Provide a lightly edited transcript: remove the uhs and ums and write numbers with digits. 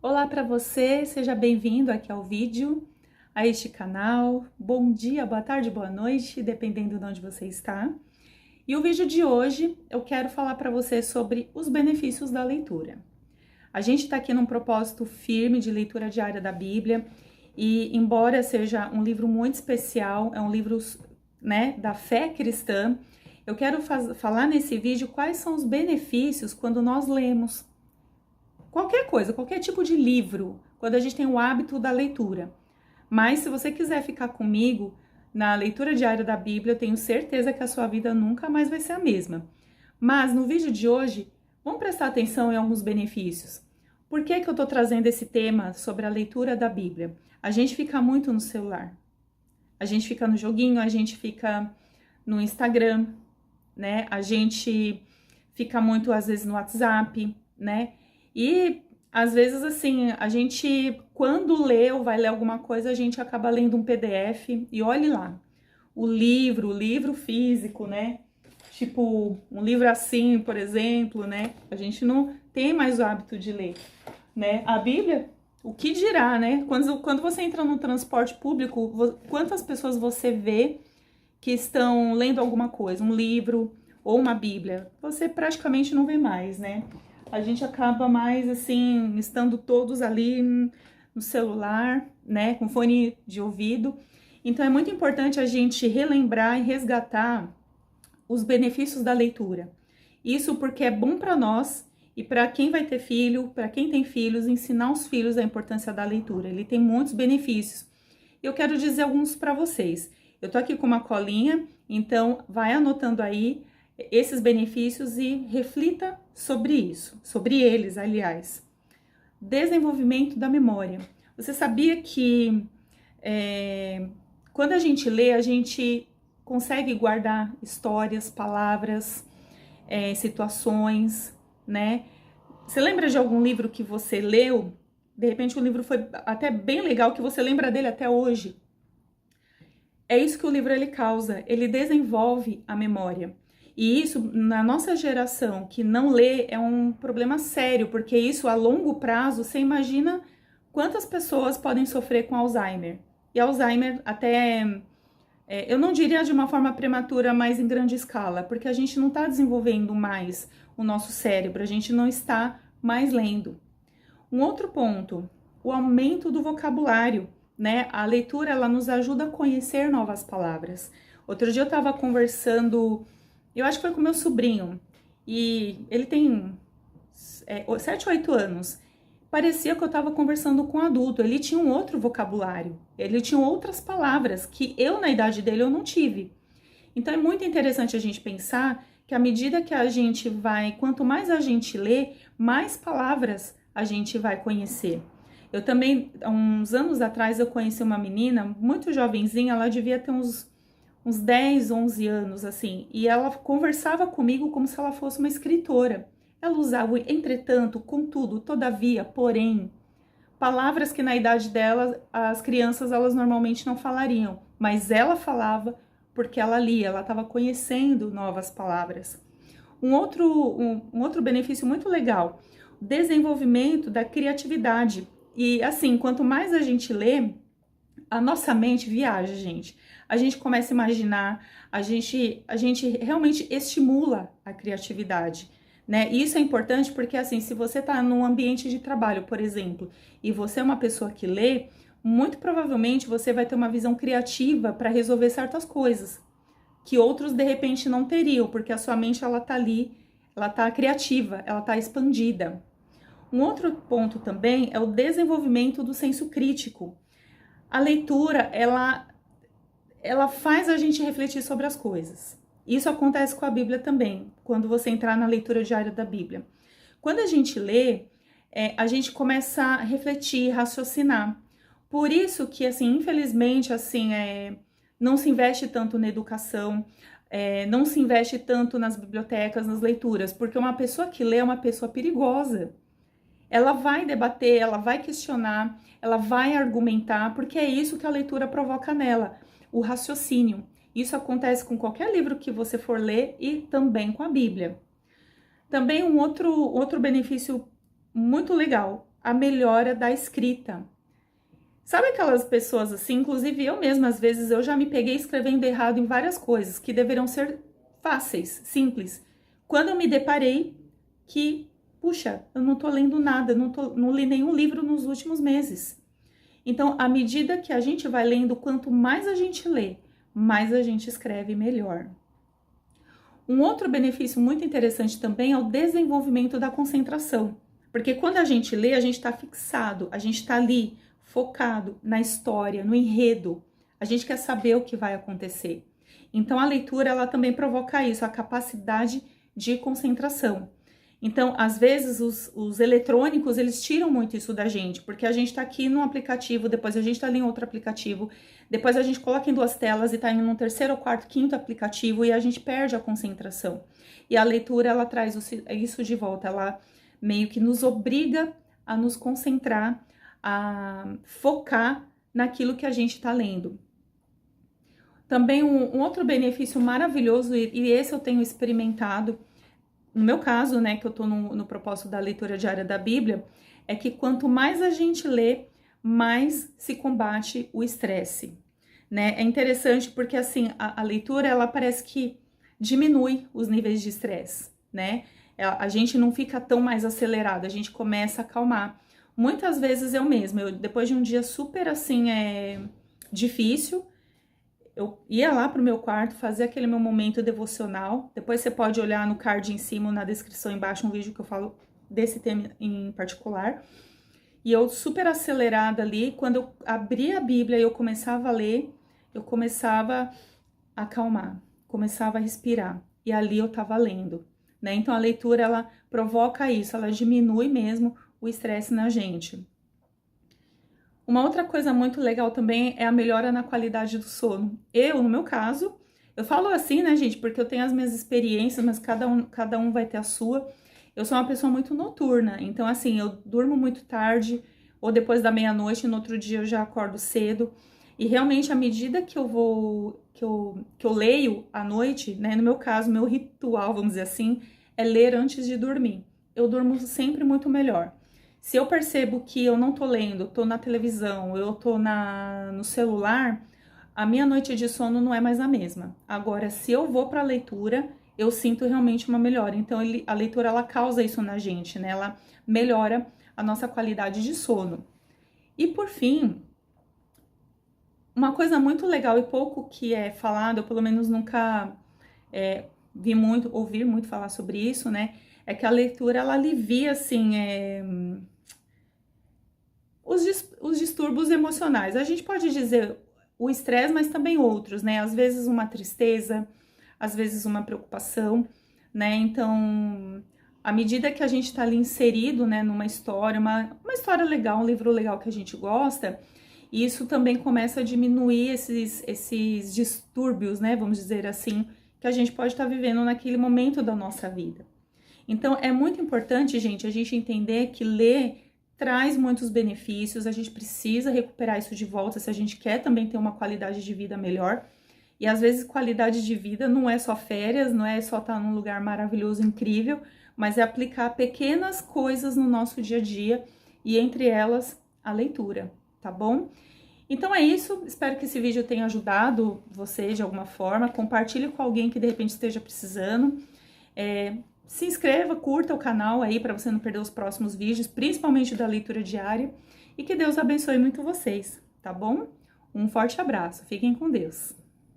Olá para você, seja bem-vindo aqui ao vídeo, a este canal. Bom dia, boa tarde, boa noite, dependendo de onde você está. E o vídeo de hoje eu quero falar para você sobre os benefícios da leitura. A gente está aqui num propósito firme de leitura diária da Bíblia e, embora seja um livro muito especial, é um livro, da fé cristã, eu quero falar nesse vídeo quais são os benefícios quando nós lemos qualquer coisa, qualquer tipo de livro, quando a gente tem o hábito da leitura. Mas se você quiser ficar comigo na leitura diária da Bíblia, eu tenho certeza que a sua vida nunca mais vai ser a mesma. Mas no vídeo de hoje, vamos prestar atenção em alguns benefícios. Por que que eu tô trazendo esse tema sobre a leitura da Bíblia? A gente fica muito no celular. A gente fica no joguinho, a gente fica no Instagram, né? A gente fica muito, às vezes, no WhatsApp, né? E, às vezes, assim, a gente, quando lê ou vai ler alguma coisa, a gente acaba lendo um PDF e olhe lá, o livro físico, né? Tipo, um livro assim, por exemplo, né? A gente não tem mais o hábito de ler, né? A Bíblia, o que dirá, né? Quando você entra no transporte público, quantas pessoas você vê que estão lendo alguma coisa, um livro ou uma Bíblia? Você praticamente não vê mais, né? A gente acaba mais, assim, estando todos ali no celular, né, com fone de ouvido. Então, é muito importante a gente relembrar e resgatar os benefícios da leitura. Isso porque é bom para nós e para quem vai ter filho, para quem tem filhos, ensinar os filhos a importância da leitura. Ele tem muitos benefícios. Eu quero dizer alguns para vocês. Eu tô aqui com uma colinha, então vai anotando aí esses benefícios e reflita sobre isso, sobre eles, aliás. Desenvolvimento da memória. Você sabia que quando a gente lê, a gente consegue guardar histórias, palavras, situações, né? Você lembra de algum livro que você leu? De repente o livro foi até bem legal, que você lembra dele até hoje. É isso que o livro ele causa, ele desenvolve a memória. E isso, na nossa geração que não lê, é um problema sério, porque isso a longo prazo, você imagina quantas pessoas podem sofrer com Alzheimer. E Alzheimer até, eu não diria de uma forma prematura, mas em grande escala, porque a gente não está desenvolvendo mais o nosso cérebro, a gente não está mais lendo. Um outro ponto, o aumento do vocabulário, né? A leitura, ela nos ajuda a conhecer novas palavras. Outro dia eu estava conversando, eu acho que foi com meu sobrinho, e ele tem 7 ou 8 anos. Parecia que eu estava conversando com um adulto, ele tinha um outro vocabulário, ele tinha outras palavras que eu, na idade dele, eu não tive. Então é muito interessante a gente pensar que à medida que a gente vai, quanto mais a gente lê, mais palavras a gente vai conhecer. Eu também, há uns anos atrás, eu conheci uma menina muito jovenzinha, ela devia ter uns 10, 11 anos, assim, e ela conversava comigo como se ela fosse uma escritora. Ela usava, entretanto, contudo, todavia, porém, palavras que na idade dela, as crianças, elas normalmente não falariam, mas ela falava porque ela lia, ela estava conhecendo novas palavras. Um outro benefício muito legal, o desenvolvimento da criatividade. E assim, quanto mais a gente lê, a nossa mente viaja, gente. A gente começa a imaginar, a gente realmente estimula a criatividade, né? E isso é importante porque, assim, se você tá num ambiente de trabalho, por exemplo, e você é uma pessoa que lê, muito provavelmente você vai ter uma visão criativa para resolver certas coisas que outros, de repente, não teriam, porque a sua mente, ela tá ali, ela tá criativa, ela tá expandida. Um outro ponto também é o desenvolvimento do senso crítico. A leitura, ela faz a gente refletir sobre as coisas. Isso acontece com a Bíblia também, quando você entrar na leitura diária da Bíblia. Quando a gente lê, a gente começa a refletir, raciocinar. Por isso que, assim, infelizmente, assim, não se investe tanto na educação, não se investe tanto nas bibliotecas, nas leituras, porque uma pessoa que lê é uma pessoa perigosa. Ela vai debater, ela vai questionar, ela vai argumentar, porque é isso que a leitura provoca nela, o raciocínio. Isso acontece com qualquer livro que você for ler e também com a Bíblia. Também um outro benefício muito legal, a melhora da escrita. Sabe aquelas pessoas assim, inclusive eu mesma, às vezes, eu já me peguei escrevendo errado em várias coisas que deveriam ser fáceis, simples. Quando eu me deparei que, puxa, eu não tô lendo nada, não li nenhum livro nos últimos meses. Então, à medida que a gente vai lendo, quanto mais a gente lê, mais a gente escreve melhor. Um outro benefício muito interessante também é o desenvolvimento da concentração. Porque quando a gente lê, a gente está fixado, a gente está ali, focado na história, no enredo. A gente quer saber o que vai acontecer. Então, a leitura, ela também provoca isso, a capacidade de concentração. Então, às vezes, os eletrônicos, eles tiram muito isso da gente, porque a gente está aqui num aplicativo, depois a gente está ali em outro aplicativo, depois a gente coloca em duas telas e está indo num terceiro, quarto, quinto aplicativo e a gente perde a concentração. E a leitura, ela traz isso de volta, ela meio que nos obriga a nos concentrar, a focar naquilo que a gente está lendo. Também um outro benefício maravilhoso, e esse eu tenho experimentado, no meu caso, né, que eu tô no propósito da leitura diária da Bíblia, é que quanto mais a gente lê, mais se combate o estresse, né? É interessante porque, assim, a leitura, ela parece que diminui os níveis de estresse, né? A gente não fica tão mais acelerado, a gente começa a acalmar. Muitas vezes eu mesma, depois de um dia super, assim, difícil, eu ia lá pro meu quarto, fazer aquele meu momento devocional. Depois você pode olhar no card em cima, na descrição embaixo, um vídeo que eu falo desse tema em particular. E eu super acelerada ali, quando eu abria a Bíblia e eu começava a ler, eu começava a acalmar, começava a respirar. E ali eu tava lendo, né? Então a leitura, ela provoca isso, ela diminui mesmo o estresse na gente. Uma outra coisa muito legal também é a melhora na qualidade do sono. No meu caso, eu falo assim, né, gente, porque eu tenho as minhas experiências, mas cada um vai ter a sua. Eu sou uma pessoa muito noturna, então assim, eu durmo muito tarde, ou depois da meia-noite, no outro dia eu já acordo cedo. E realmente, à medida que eu leio à noite, né, no meu caso, meu ritual, vamos dizer assim, é ler antes de dormir. Eu durmo sempre muito melhor. Se eu percebo que eu não tô lendo, tô na televisão, eu tô no celular, a minha noite de sono não é mais a mesma. Agora, se eu vou para a leitura, eu sinto realmente uma melhora. Então, a leitura, ela causa isso na gente, né? Ela melhora a nossa qualidade de sono. E, por fim, uma coisa muito legal e pouco que é falado, eu pelo menos nunca ouvir muito falar sobre isso, né? É que a leitura, ela alivia, assim, os distúrbios emocionais. A gente pode dizer o estresse, mas também outros, né? Às vezes uma tristeza, às vezes uma preocupação, né? Então, à medida que a gente tá ali inserido, né, numa história, uma história legal, um livro legal que a gente gosta, isso também começa a diminuir esses distúrbios, né? Vamos dizer assim, que a gente pode estar vivendo naquele momento da nossa vida. Então, é muito importante, gente, a gente entender que ler traz muitos benefícios, a gente precisa recuperar isso de volta se a gente quer também ter uma qualidade de vida melhor. E às vezes qualidade de vida não é só férias, não é só estar num lugar maravilhoso, incrível, mas é aplicar pequenas coisas no nosso dia a dia e entre elas a leitura, tá bom? Então é isso, espero que esse vídeo tenha ajudado você de alguma forma, compartilhe com alguém que de repente esteja precisando. Se inscreva, curta o canal aí para você não perder os próximos vídeos, principalmente da leitura diária. E que Deus abençoe muito vocês, tá bom? Um forte abraço, fiquem com Deus.